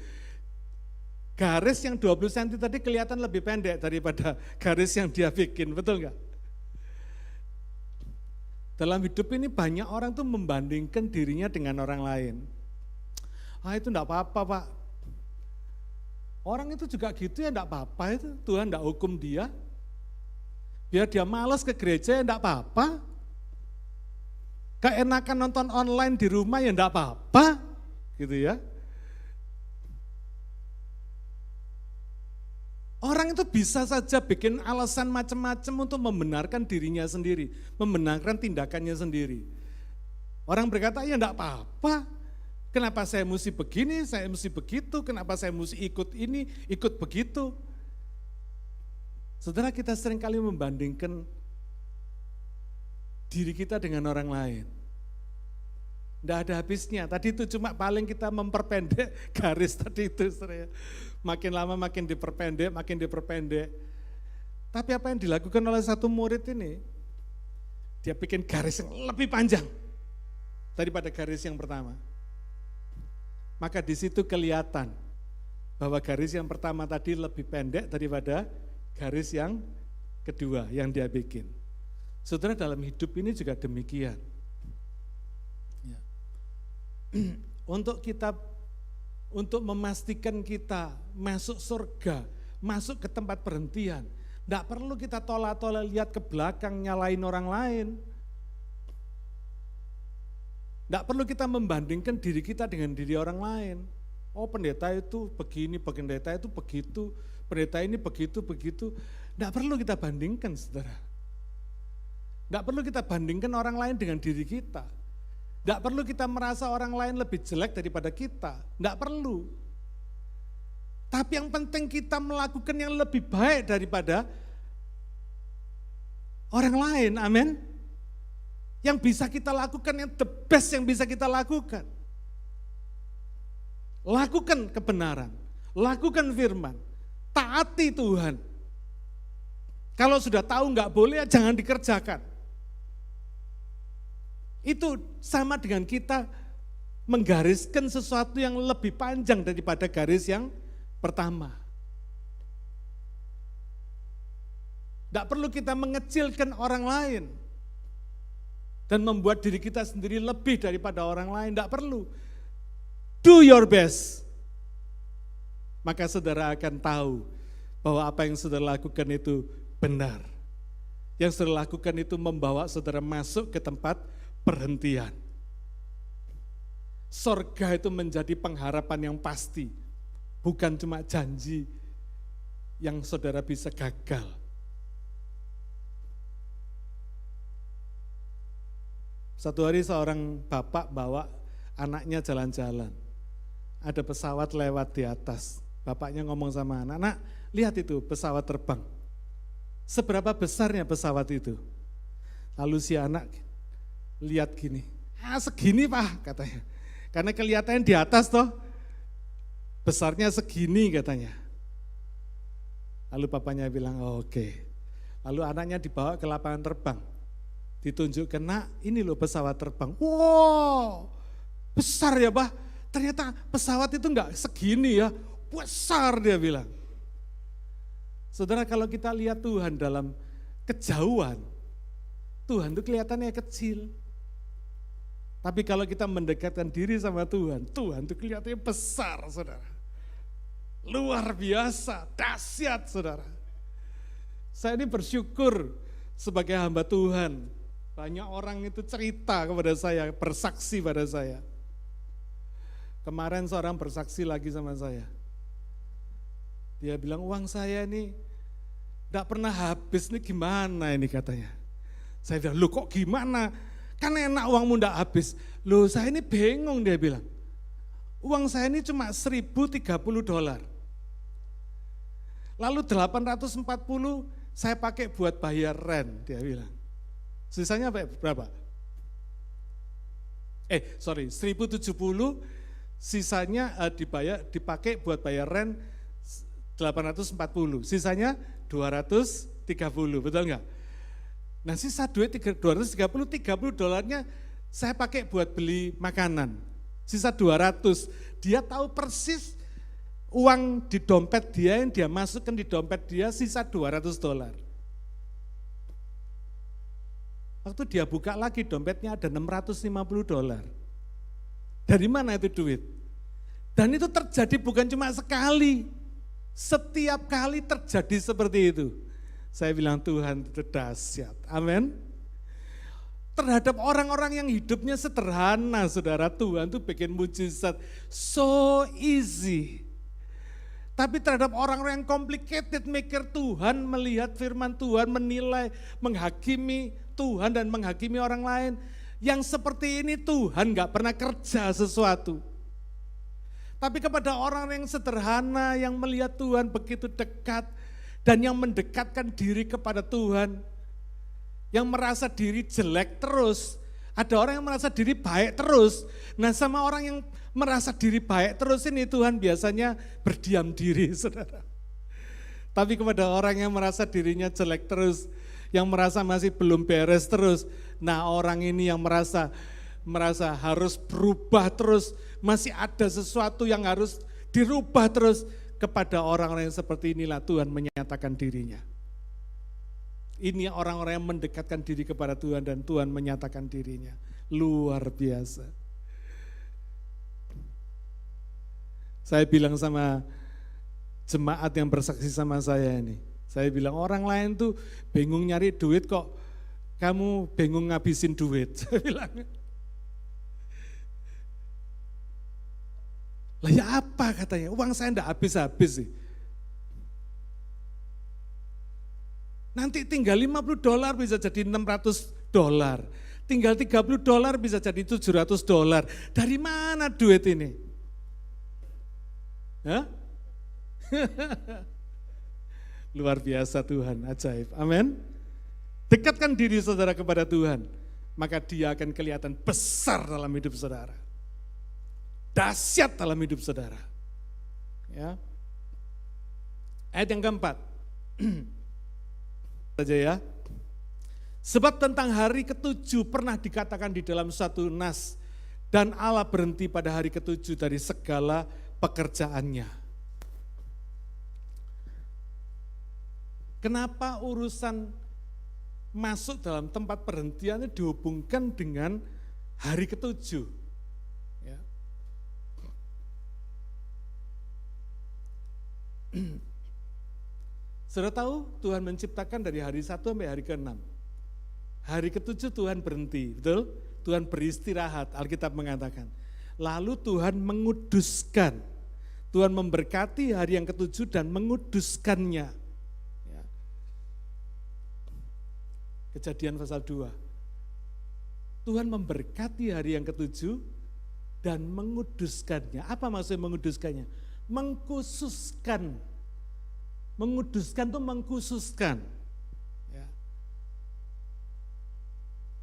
garis yang 20 cm tadi kelihatan lebih pendek daripada garis yang dia bikin, betul nggak? Dalam hidup ini banyak orang tuh membandingkan dirinya dengan orang lain. Itu enggak apa-apa Pak. Orang itu juga gitu ya enggak apa-apa itu. Tuhan enggak hukum dia. Biar dia malas ke gereja ya enggak apa-apa. Keenakan nonton online di rumah ya enggak apa-apa. Gitu ya. Orang itu bisa saja bikin alasan macam-macam untuk membenarkan dirinya sendiri, membenarkan tindakannya sendiri. Orang berkata, ya enggak apa-apa. Kenapa saya mesti begini, saya mesti begitu, kenapa saya mesti ikut ini, ikut begitu. Saudara, kita seringkali membandingkan diri kita dengan orang lain. Tidak ada habisnya, tadi itu cuma paling kita memperpendek garis tadi itu. Makin lama makin diperpendek. Tapi apa yang dilakukan oleh satu murid ini, dia bikin garis yang lebih panjang daripada garis yang pertama. Maka di situ kelihatan bahwa garis yang pertama tadi lebih pendek daripada garis yang kedua yang dia bikin. Saudara, dalam hidup ini juga demikian. Ya. Untuk memastikan kita masuk surga, masuk ke tempat perhentian, tidak perlu kita tolak-tolak lihat ke belakang nyalain orang lain. Tidak perlu kita membandingkan diri kita dengan diri orang lain. Oh, pendeta itu begini, pendeta itu begitu, pendeta ini begitu. Tidak perlu kita bandingkan, saudara. Tidak perlu kita bandingkan orang lain dengan diri kita. Tidak perlu kita merasa orang lain lebih jelek daripada kita. Tidak perlu. Tapi yang penting kita melakukan yang lebih baik daripada orang lain, amin. Yang bisa kita lakukan, yang the best yang bisa kita lakukan. Lakukan kebenaran, lakukan firman, taati Tuhan. Kalau sudah tahu nggak boleh, jangan dikerjakan. Itu sama dengan kita menggariskan sesuatu yang lebih panjang daripada garis yang pertama. Tidak perlu kita mengecilkan orang lain dan membuat diri kita sendiri lebih daripada orang lain, tidak perlu. Do your best. Maka saudara akan tahu bahwa apa yang saudara lakukan itu benar. Yang saudara lakukan itu membawa saudara masuk ke tempat perhentian. Surga itu menjadi pengharapan yang pasti, bukan cuma janji yang saudara bisa gagal. Satu hari seorang bapak bawa anaknya jalan-jalan. Ada pesawat lewat di atas. Bapaknya ngomong sama anak, "Nak, lihat itu pesawat terbang. Seberapa besarnya pesawat itu?" Lalu si anak lihat gini, segini Pak katanya. Karena kelihatannya di atas toh, besarnya segini katanya. Lalu papanya bilang, oke. Lalu anaknya dibawa ke lapangan terbang. Ditunjukkan, "Nak, ini loh pesawat terbang." Wow, besar ya Pak. Ternyata pesawat itu enggak segini ya, besar dia bilang. Saudara, kalau kita lihat Tuhan dalam kejauhan, Tuhan itu kelihatannya kecil. Tapi kalau kita mendekatkan diri sama Tuhan, Tuhan itu kelihatannya besar, saudara. Luar biasa, dahsyat, saudara. Saya ini bersyukur sebagai hamba Tuhan. Banyak orang itu cerita kepada saya, bersaksi pada saya. Kemarin seorang bersaksi lagi sama saya. Dia bilang, "Uang saya ini tidak pernah habis, ini gimana ini," katanya. Saya bilang, "Loh kok gimana? Kan enak uangmu tidak habis." "Loh saya ini bingung," dia bilang. "Uang saya ini cuma $1.030. Lalu 840 saya pakai buat bayar rent," dia bilang. Sisanya berapa? 1.070, sisanya dipakai buat bayar rent 840, sisanya 230, betul enggak? Nah sisa duit 230, $30 saya pakai buat beli makanan, sisa 200, dia tahu persis uang di dompet dia yang dia masukkan di dompet dia sisa $200. Waktu dia buka lagi dompetnya ada $650. Dari mana itu duit? Dan itu terjadi bukan cuma sekali, setiap kali terjadi seperti itu. Saya bilang Tuhan itu dahsyat, amin. Terhadap orang-orang yang hidupnya sederhana, saudara, Tuhan itu bikin mujizat so easy. Tapi terhadap orang-orang yang complicated maker, Tuhan melihat firman Tuhan, menilai, menghakimi Tuhan dan menghakimi orang lain. Yang seperti ini Tuhan gak pernah kerja sesuatu. Tapi kepada orang yang sederhana, yang melihat Tuhan begitu dekat, dan yang mendekatkan diri kepada Tuhan, yang merasa diri jelek terus, ada orang yang merasa diri baik terus. Nah sama orang yang merasa diri baik terus ini Tuhan biasanya berdiam diri, saudara. Tapi kepada orang yang merasa dirinya jelek terus, yang merasa masih belum beres terus, nah orang ini yang merasa harus berubah terus, masih ada sesuatu yang harus dirubah terus, kepada orang-orang yang seperti inilah Tuhan menyatakan dirinya. Ini orang-orang yang mendekatkan diri kepada Tuhan dan Tuhan menyatakan dirinya. Luar biasa. Saya bilang sama jemaat yang bersaksi sama saya ini, saya bilang orang lain tuh bingung nyari duit kok kamu bingung ngabisin duit. Saya bilang, lah ya apa katanya, uang saya enggak habis-habis sih. Nanti tinggal $50 bisa jadi $600. Tinggal $30 bisa jadi $700. Dari mana duit ini? Hah? Luar biasa Tuhan, ajaib. Amin. Dekatkan diri saudara kepada Tuhan, maka dia akan kelihatan besar dalam hidup saudara. Dahsyat dalam hidup saudara. Ya. Ayat yang keempat. Saja ya. Sebab tentang hari ketujuh pernah dikatakan di dalam suatu nas, dan Allah berhenti pada hari ketujuh dari segala pekerjaannya. Kenapa urusan masuk dalam tempat perhentiannya dihubungkan dengan hari ketujuh? Ya. Sudah tahu Tuhan menciptakan dari hari 1 sampai hari ke-6. Hari ke-7 Tuhan berhenti, betul? Tuhan beristirahat, Alkitab mengatakan. Lalu Tuhan menguduskan. Tuhan memberkati hari yang ke-7 dan menguduskannya. Ya. Kejadian pasal 2. Tuhan memberkati hari yang ke-7 dan menguduskannya. Apa maksudnya menguduskannya? Mengkhususkan. Menguduskan itu mengkhususkan, ya.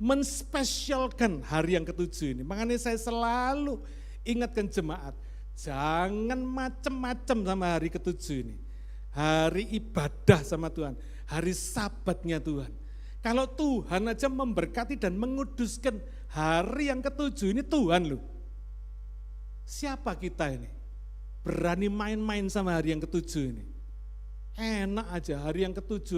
Menspesialkan hari yang ke-7 ini. Makanya saya selalu ingatkan jemaat, jangan macam-macam sama hari ke-7 ini. Hari ibadah sama Tuhan, hari sabatnya Tuhan. Kalau Tuhan aja memberkati dan menguduskan hari yang ke-7 ini Tuhan loh. Siapa kita ini? Berani main-main sama hari yang ke-7 ini. Enak aja hari yang ke-7,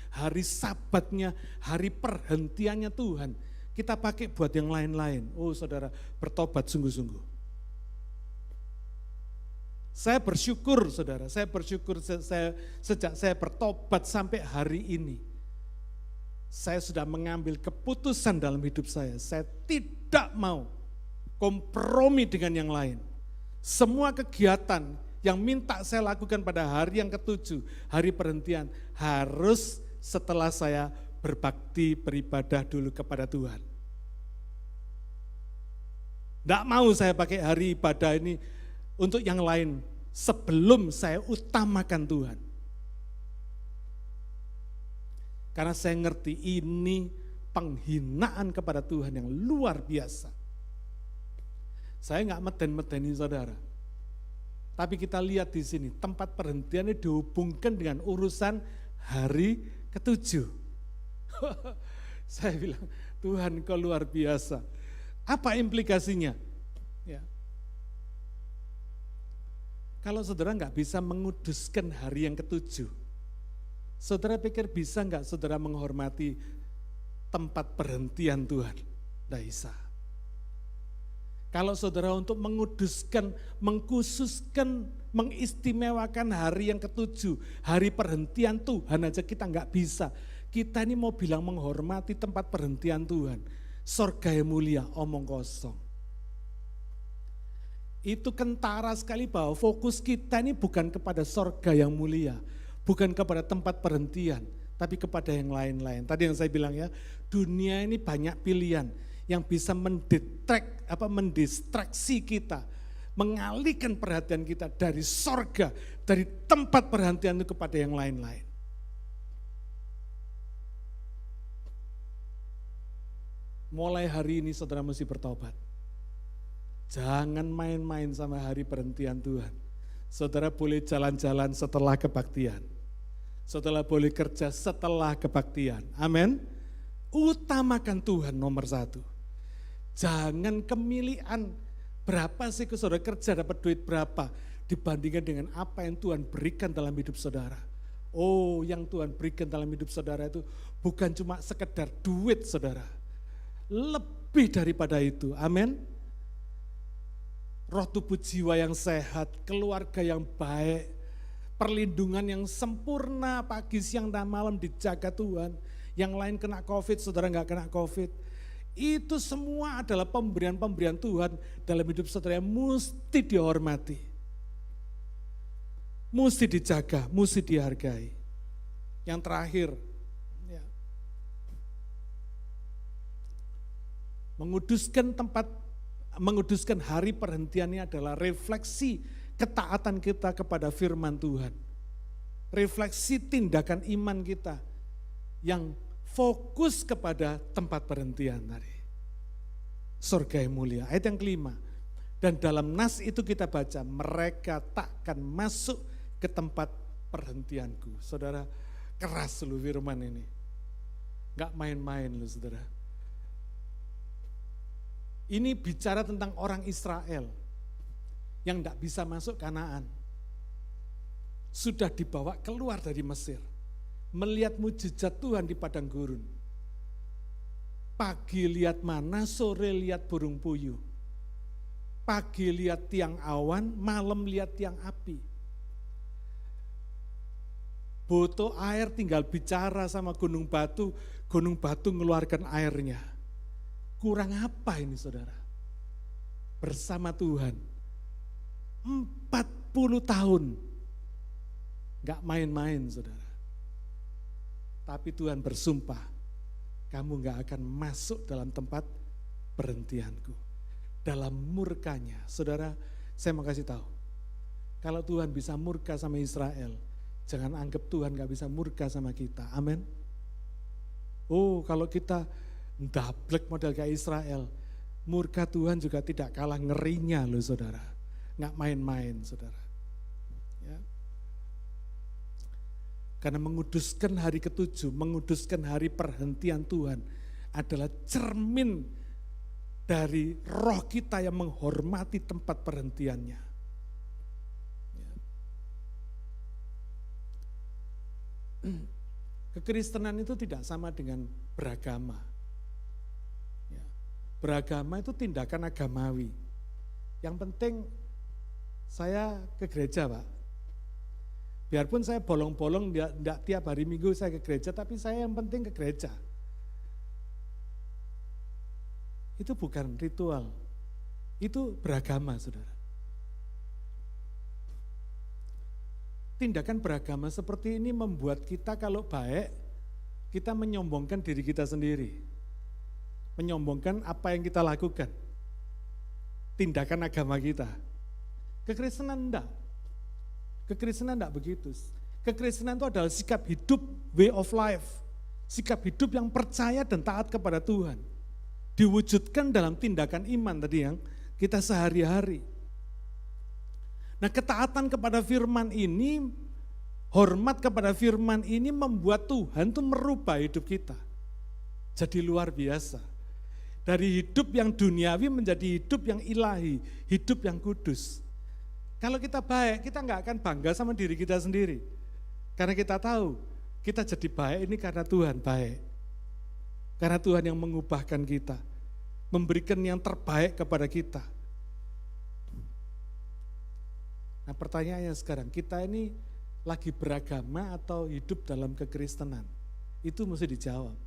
hari sabatnya, hari perhentiannya Tuhan. Kita pakai buat yang lain-lain. Oh saudara, bertobat sungguh-sungguh. Saya bersyukur saudara, sejak saya bertobat sampai hari ini. Saya sudah mengambil keputusan dalam hidup saya. Saya tidak mau kompromi dengan yang lain. Semua kegiatan yang minta saya lakukan pada hari yang ke-7, hari perhentian, harus setelah saya berbakti, beribadah dulu kepada Tuhan. Tidak mau saya pakai hari ibadah ini untuk yang lain sebelum saya utamakan Tuhan. Karena saya ngerti ini penghinaan kepada Tuhan yang luar biasa. Saya nggak meden-medeni saudara. Tapi kita lihat di sini, tempat perhentiannya dihubungkan dengan urusan hari ke-7. Saya bilang, Tuhan kau luar biasa. Apa implikasinya? Ya. Kalau saudara nggak bisa menguduskan hari yang ke-7, saudara pikir bisa nggak saudara menghormati tempat perhentian Tuhan? Nggak bisa. Kalau saudara untuk menguduskan, mengkhususkan, mengistimewakan hari yang ke-7, hari perhentian Tuhan aja kita nggak bisa. Kita ini mau bilang menghormati tempat perhentian Tuhan. Sorga yang mulia, omong kosong. Itu kentara sekali bahwa fokus kita ini bukan kepada sorga yang mulia, bukan kepada tempat perhentian, tapi kepada yang lain-lain. Tadi yang saya bilang ya, dunia ini banyak pilihan. yang bisa mendistraksi kita, mengalihkan perhatian kita dari sorga, dari tempat perhatian itu kepada yang lain-lain. Mulai hari ini saudara mesti bertobat. Jangan main-main sama hari perhentian Tuhan. Saudara boleh jalan-jalan setelah kebaktian. Saudara boleh kerja setelah kebaktian. Amin. Utamakan Tuhan nomor 1. Jangan kemilian berapa sih saudara kerja dapat duit berapa dibandingkan dengan apa yang Tuhan berikan dalam hidup saudara. Oh, yang Tuhan berikan dalam hidup saudara itu bukan cuma sekedar duit saudara. Lebih daripada itu. Amin. Roh tubuh jiwa yang sehat, keluarga yang baik, perlindungan yang sempurna pagi, siang, dan malam dijaga Tuhan. Yang lain kena COVID, saudara nggak kena COVID. Itu semua adalah pemberian-pemberian Tuhan dalam hidup saudara yang mesti dihormati. Mesti dijaga, mesti dihargai. Yang terakhir, ya, menguduskan hari perhentiannya adalah refleksi ketaatan kita kepada firman Tuhan. Refleksi tindakan iman kita yang fokus kepada tempat perhentian tadi. Surga yang mulia. Ayat yang kelima. Dan dalam nas itu kita baca, mereka takkan masuk ke tempat perhentianku. Saudara, keras lu firman ini. Gak main-main lu saudara. Ini bicara tentang orang Israel yang tidak bisa masuk Kanaan. Sudah dibawa keluar dari Mesir. Melihat mujizat Tuhan di padang gurun. Pagi lihat mana, sore lihat burung puyuh. Pagi lihat tiang awan, malam lihat tiang api. Butuh air tinggal bicara sama gunung batu mengeluarkan airnya. Kurang apa ini saudara? Bersama Tuhan 40 tahun. Gak main-main saudara. Tapi Tuhan bersumpah, kamu gak akan masuk dalam tempat perhentianku. Dalam murkanya, saudara, saya mau kasih tahu. Kalau Tuhan bisa murka sama Israel, jangan anggap Tuhan gak bisa murka sama kita. Amin. Oh, kalau kita ndablek model kayak Israel, murka Tuhan juga tidak kalah ngerinya loh saudara. Nggak main-main saudara. Ya. Karena menguduskan hari ke-7, menguduskan hari perhentian Tuhan adalah cermin dari roh kita yang menghormati tempat perhentiannya. Ya. Kekristenan itu tidak sama dengan beragama. Beragama itu tindakan agamawi. Yang penting saya ke gereja Pak. Biarpun saya bolong-bolong, tidak tiap hari Minggu saya ke gereja, tapi saya yang penting ke gereja. Itu bukan ritual, itu beragama saudara. Tindakan beragama seperti ini membuat kita kalau baik, kita menyombongkan diri kita sendiri. Menyombongkan apa yang kita lakukan. Tindakan agama kita. Kekristenan enggak. Kekristenan enggak begitu. Kekristenan itu adalah sikap hidup, way of life. Sikap hidup yang percaya dan taat kepada Tuhan. Diwujudkan dalam tindakan iman tadi yang kita sehari-hari. Nah, ketaatan kepada firman ini, hormat kepada firman ini membuat Tuhan itu merubah hidup kita. Jadi luar biasa. Dari hidup yang duniawi menjadi hidup yang ilahi, hidup yang kudus. Kalau kita baik, kita nggak akan bangga sama diri kita sendiri. Karena kita tahu, kita jadi baik ini karena Tuhan baik. Karena Tuhan yang mengubahkan kita, memberikan yang terbaik kepada kita. Nah pertanyaannya sekarang, kita ini lagi beragama atau hidup dalam kekristenan? Itu mesti dijawab.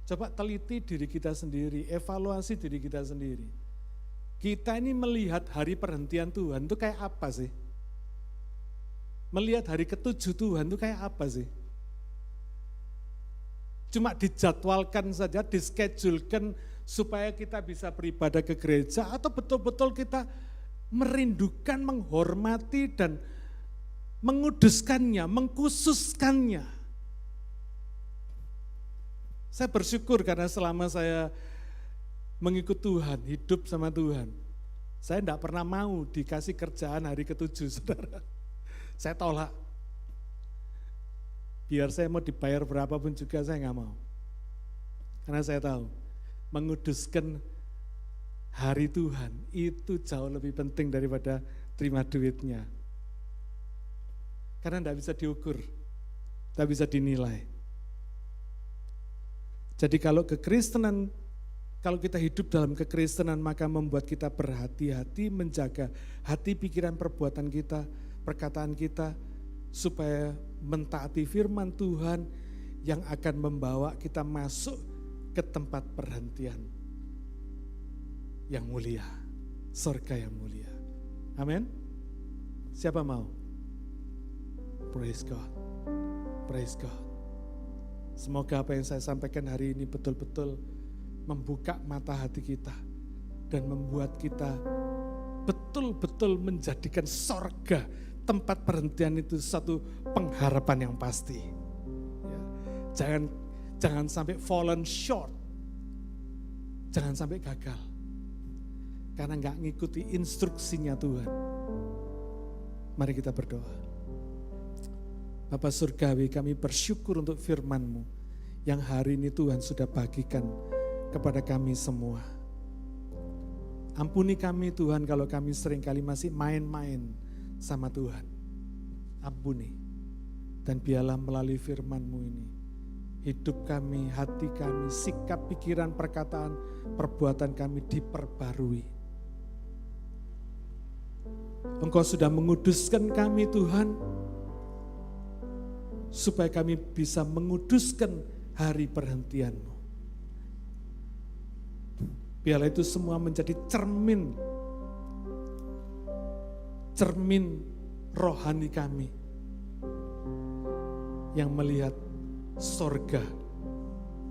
Coba teliti diri kita sendiri, evaluasi diri kita sendiri. Kita ini melihat hari perhentian Tuhan itu kayak apa sih? Melihat hari ke-7 Tuhan itu kayak apa sih? cuma dijadwalkan saja, dischedulkan supaya kita bisa beribadah ke gereja, atau betul-betul kita merindukan, menghormati dan menguduskannya, mengkhususkannya. Saya bersyukur karena selama saya mengikut Tuhan, hidup sama Tuhan, saya tidak pernah mau dikasih kerjaan hari ke-7, saudara. Saya tolak. Biar saya mau dibayar berapapun juga saya nggak mau. Karena saya tahu, menguduskan hari Tuhan itu jauh lebih penting daripada terima duitnya. Karena tidak bisa diukur, tidak bisa dinilai. Jadi kalau kekristenan, kalau kita hidup dalam kekristenan, maka membuat kita berhati-hati menjaga hati, pikiran, perbuatan kita, perkataan kita, supaya mentaati firman Tuhan yang akan membawa kita masuk ke tempat perhentian yang mulia, surga yang mulia. Amin. Siapa mau? Praise God. Praise God. Semoga apa yang saya sampaikan hari ini betul-betul membuka mata hati kita dan membuat kita betul-betul menjadikan surga, tempat perhentian itu satu pengharapan yang pasti. Ya. Jangan sampai fallen short, jangan sampai gagal, karena nggak ngikuti instruksinya Tuhan. Mari kita berdoa. Bapa Surgawi, kami bersyukur untuk firman-Mu yang hari ini Tuhan sudah bagikan kepada kami semua. Ampuni kami Tuhan kalau kami seringkali masih main-main sama Tuhan. Ampuni. Dan biarlah melalui firman-Mu ini, hidup kami, hati kami, sikap, pikiran, perkataan, perbuatan kami diperbarui. Engkau sudah menguduskan kami Tuhan, supaya kami bisa menguduskan hari perhentian-Mu. Biarlah itu semua menjadi cermin rohani kami yang melihat sorga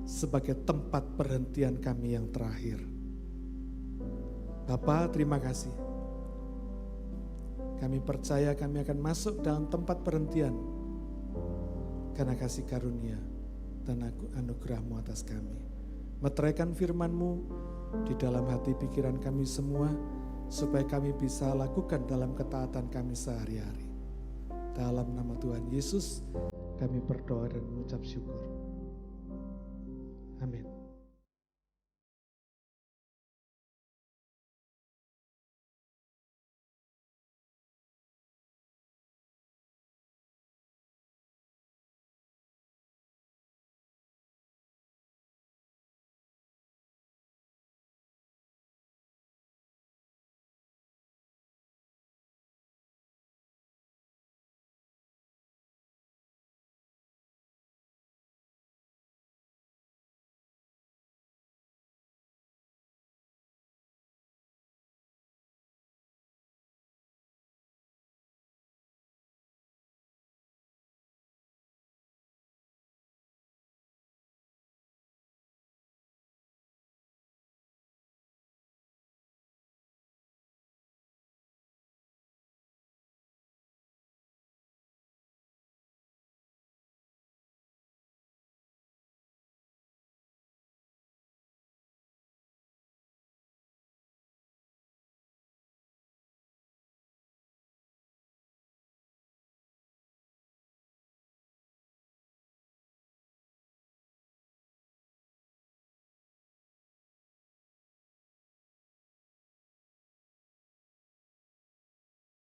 sebagai tempat perhentian kami yang terakhir. Bapa, terima kasih. Kami percaya kami akan masuk dalam tempat perhentian karena kasih karunia dan anugerah-Mu atas kami. Meteraikan firman-Mu di dalam hati pikiran kami semua, supaya kami bisa lakukan dalam ketaatan kami sehari-hari. Dalam nama Tuhan Yesus kami berdoa dan mengucap syukur. Amin.